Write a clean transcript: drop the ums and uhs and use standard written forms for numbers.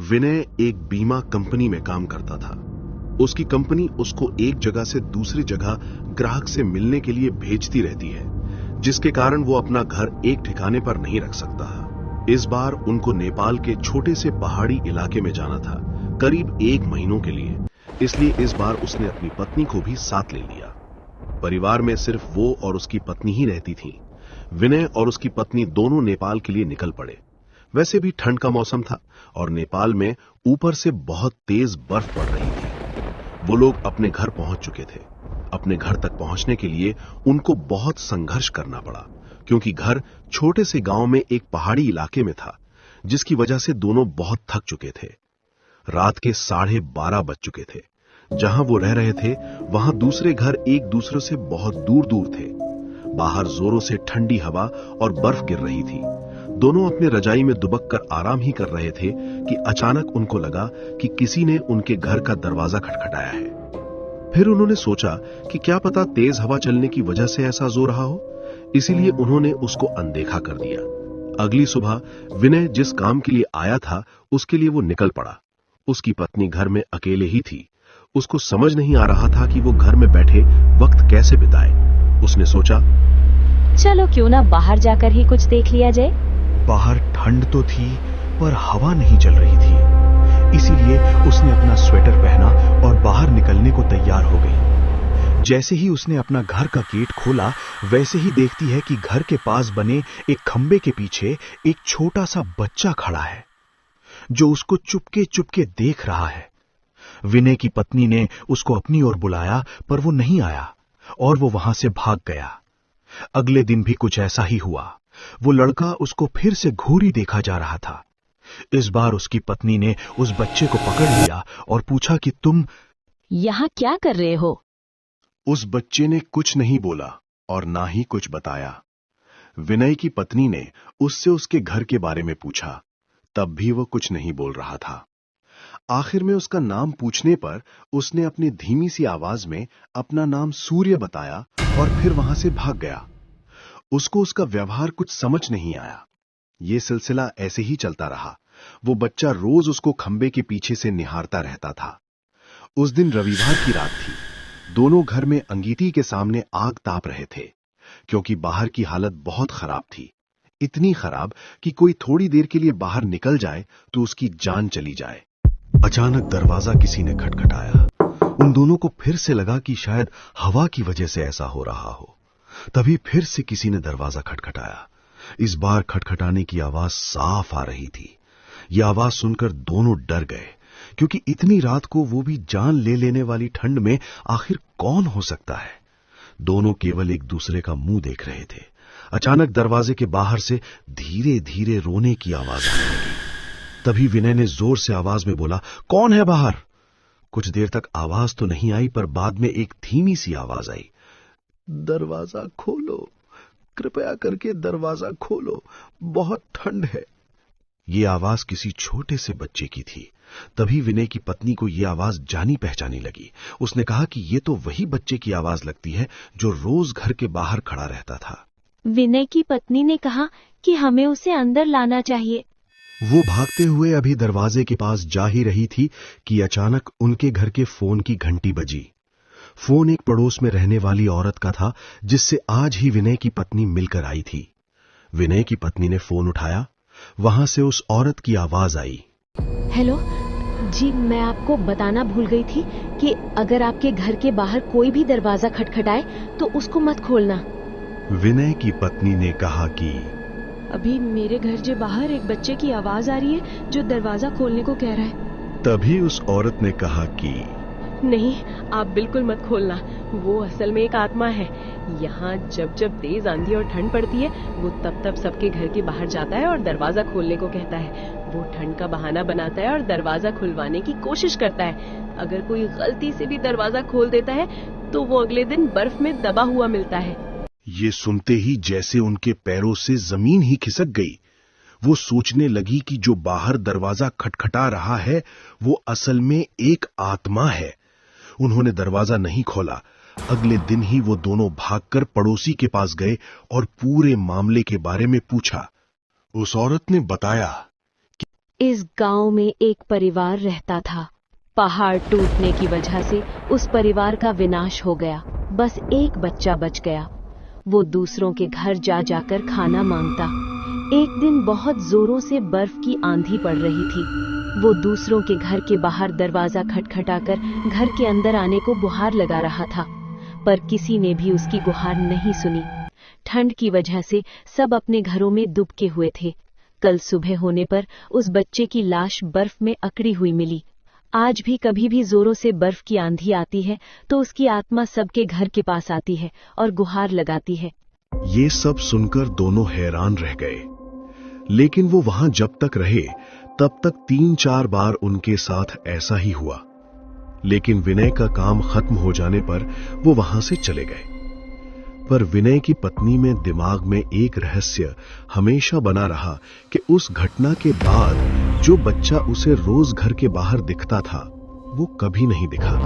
विनय एक बीमा कंपनी में काम करता था। उसकी कंपनी उसको एक जगह से दूसरी जगह ग्राहक से मिलने के लिए भेजती रहती है, जिसके कारण वो अपना घर एक ठिकाने पर नहीं रख सकता। इस बार उनको नेपाल के छोटे से पहाड़ी इलाके में जाना था, करीब 1 महीनों के लिए। इसलिए इस बार उसने अपनी पत्नी को भी साथ ले लिया। परिवार में सिर्फ वो और उसकी पत्नी ही रहती थी। विनय और उसकी पत्नी दोनों नेपाल के लिए निकल पड़े। वैसे भी ठंड का मौसम था और नेपाल में ऊपर से बहुत तेज बर्फ पड़ रही थी। वो लोग अपने घर पहुंच चुके थे। अपने घर तक पहुंचने के लिए उनको बहुत संघर्ष करना पड़ा, क्योंकि घर छोटे से गांव में एक पहाड़ी इलाके में था, जिसकी वजह से दोनों बहुत थक चुके थे। रात के 12:30 बज चुके थे। जहां वो रह रहे थे वहां दूसरे घर एक दूसरे से बहुत दूर दूर थे। बाहर जोरों से ठंडी हवा और बर्फ गिर रही थी। दोनों अपने रजाई में दुबक कर आराम ही कर रहे थे कि अचानक उनको लगा कि किसी ने उनके घर का दरवाजा खटखटाया है। फिर उन्होंने सोचा कि क्या पता तेज हवा चलने की वजह से ऐसा जो रहा हो, इसीलिए उन्होंने उसको अनदेखा कर दिया। अगली सुबह विनय जिस काम के लिए आया था उसके लिए वो निकल पड़ा। उसकी पत्नी घर में अकेले ही थी। उसको समझ नहीं आ रहा था कि वो घर में बैठे वक्त कैसे बिताए। उसने सोचा, चलो क्यों ना बाहर जाकर ही कुछ देख लिया जाए। बाहर ठंड तो थी पर हवा नहीं चल रही थी, इसीलिए उसने अपना स्वेटर पहना और बाहर निकलने को तैयार हो गई। जैसे ही उसने अपना घर का गेट खोला, वैसे ही देखती है कि घर के पास बने एक खंबे के पीछे एक छोटा सा बच्चा खड़ा है, जो उसको चुपके चुपके देख रहा है। विनय की पत्नी ने उसको अपनी ओर बुलाया, पर वो नहीं आया और वो वहां से भाग गया। अगले दिन भी कुछ ऐसा ही हुआ। वो लड़का उसको फिर से घूरी देखा जा रहा था। इस बार उसकी पत्नी ने उस बच्चे को पकड़ लिया और पूछा कि तुम यहाँ क्या कर रहे हो? उस बच्चे ने कुछ नहीं बोला और ना ही कुछ बताया। विनय की पत्नी ने उससे उसके घर के बारे में पूछा, तब भी वो कुछ नहीं बोल रहा था। आखिर में उसका नाम पूछने पर उसने अपनी धीमी सी आवाज में अपना नाम सूर्य बताया और फिर वहां से भाग गया। उसको उसका व्यवहार कुछ समझ नहीं आया। ये सिलसिला ऐसे ही चलता रहा। वो बच्चा रोज उसको खंबे के पीछे से निहारता रहता था। उस दिन रविवार की रात थी। दोनों घर में अंगीठी के सामने आग ताप रहे थे, क्योंकि बाहर की हालत बहुत खराब थी। इतनी खराब कि कोई थोड़ी देर के लिए बाहर निकल जाए तो उसकी जान चली जाए। अचानक दरवाजा किसी ने खटखटाया। उन दोनों को फिर से लगा कि शायद हवा की वजह से ऐसा हो रहा हो। तभी फिर से किसी ने दरवाजा खटखटाया। इस बार खटखटाने की आवाज साफ आ रही थी। यह आवाज सुनकर दोनों डर गए, क्योंकि इतनी रात को, वो भी जान ले लेने वाली ठंड में, आखिर कौन हो सकता है। दोनों केवल एक दूसरे का मुंह देख रहे थे। अचानक दरवाजे के बाहर से धीरे धीरे रोने की आवाज आने लगी। तभी विनय ने जोर से आवाज में बोला, कौन है बाहर? कुछ देर तक आवाज तो नहीं आई, पर बाद में एक धीमी सी आवाज आई, दरवाजा खोलो, कृपया करके दरवाजा खोलो, बहुत ठंड है। ये आवाज किसी छोटे से बच्चे की थी। तभी विनय की पत्नी को यह आवाज जानी पहचानी लगी। उसने कहा कि ये तो वही बच्चे की आवाज लगती है जो रोज घर के बाहर खड़ा रहता था। विनय की पत्नी ने कहा कि हमें उसे अंदर लाना चाहिए। वो भागते हुए अभी दरवाजे के पास जा ही रही थी कि अचानक उनके घर के फोन की घंटी बजी। फोन एक पड़ोस में रहने वाली औरत का था, जिससे आज ही विनय की पत्नी मिलकर आई थी। विनय की पत्नी ने फोन उठाया। वहां से उस औरत की आवाज आई, हेलो जी, मैं आपको बताना भूल गई थी कि अगर आपके घर के बाहर कोई भी दरवाजा खटखटाए तो उसको मत खोलना। विनय की पत्नी ने कहा कि अभी मेरे घर के बाहर एक बच्चे की आवाज आ रही है जो दरवाजा खोलने को कह रहा है। तभी उस औरत ने कहा कि नहीं, आप बिल्कुल मत खोलना, वो असल में एक आत्मा है। यहाँ जब जब तेज आंधी और ठंड पड़ती है, वो तब तब सबके घर के बाहर जाता है और दरवाजा खोलने को कहता है। वो ठंड का बहाना बनाता है और दरवाजा खुलवाने की कोशिश करता है। अगर कोई गलती से भी दरवाजा खोल देता है तो वो अगले दिन बर्फ में दबा हुआ मिलता है। ये सुनते ही जैसे उनके पैरों से जमीन ही खिसक गई। वो सोचने लगी कि जो बाहर दरवाजा खटखटा रहा है वो असल में एक आत्मा है। उन्होंने दरवाजा नहीं खोला। अगले दिन ही वो दोनों भागकर पड़ोसी के पास गए और पूरे मामले के बारे में पूछा। उस औरत ने बताया इस गांव में एक परिवार रहता था। पहाड़ टूटने की वजह से उस परिवार का विनाश हो गया। बस एक बच्चा बच गया। वो दूसरों के घर जा जाकर खाना मांगता। एक दिन बहुत जोरों से बर्फ की आंधी पड़ रही थी। वो दूसरों के घर के बाहर दरवाजा खटखटाकर घर के अंदर आने को गुहार लगा रहा था, पर किसी ने भी उसकी गुहार नहीं सुनी। ठंड की वजह से सब अपने घरों में दुबके हुए थे। कल सुबह होने पर उस बच्चे की लाश बर्फ में अकड़ी हुई मिली। आज भी कभी भी जोरों से बर्फ की आंधी आती है तो उसकी आत्मा सबके घर के पास आती है और गुहार लगाती है। ये सब सुनकर दोनों हैरान रह गए, लेकिन वो वहां जब तक रहे तब तक 3-4 बार उनके साथ ऐसा ही हुआ। लेकिन विनय का काम खत्म हो जाने पर वो वहां से चले गए। पर विनय की पत्नी में दिमाग में एक रहस्य हमेशा बना रहा कि उस घटना के बाद जो बच्चा उसे रोज घर के बाहर दिखता था वो कभी नहीं दिखा।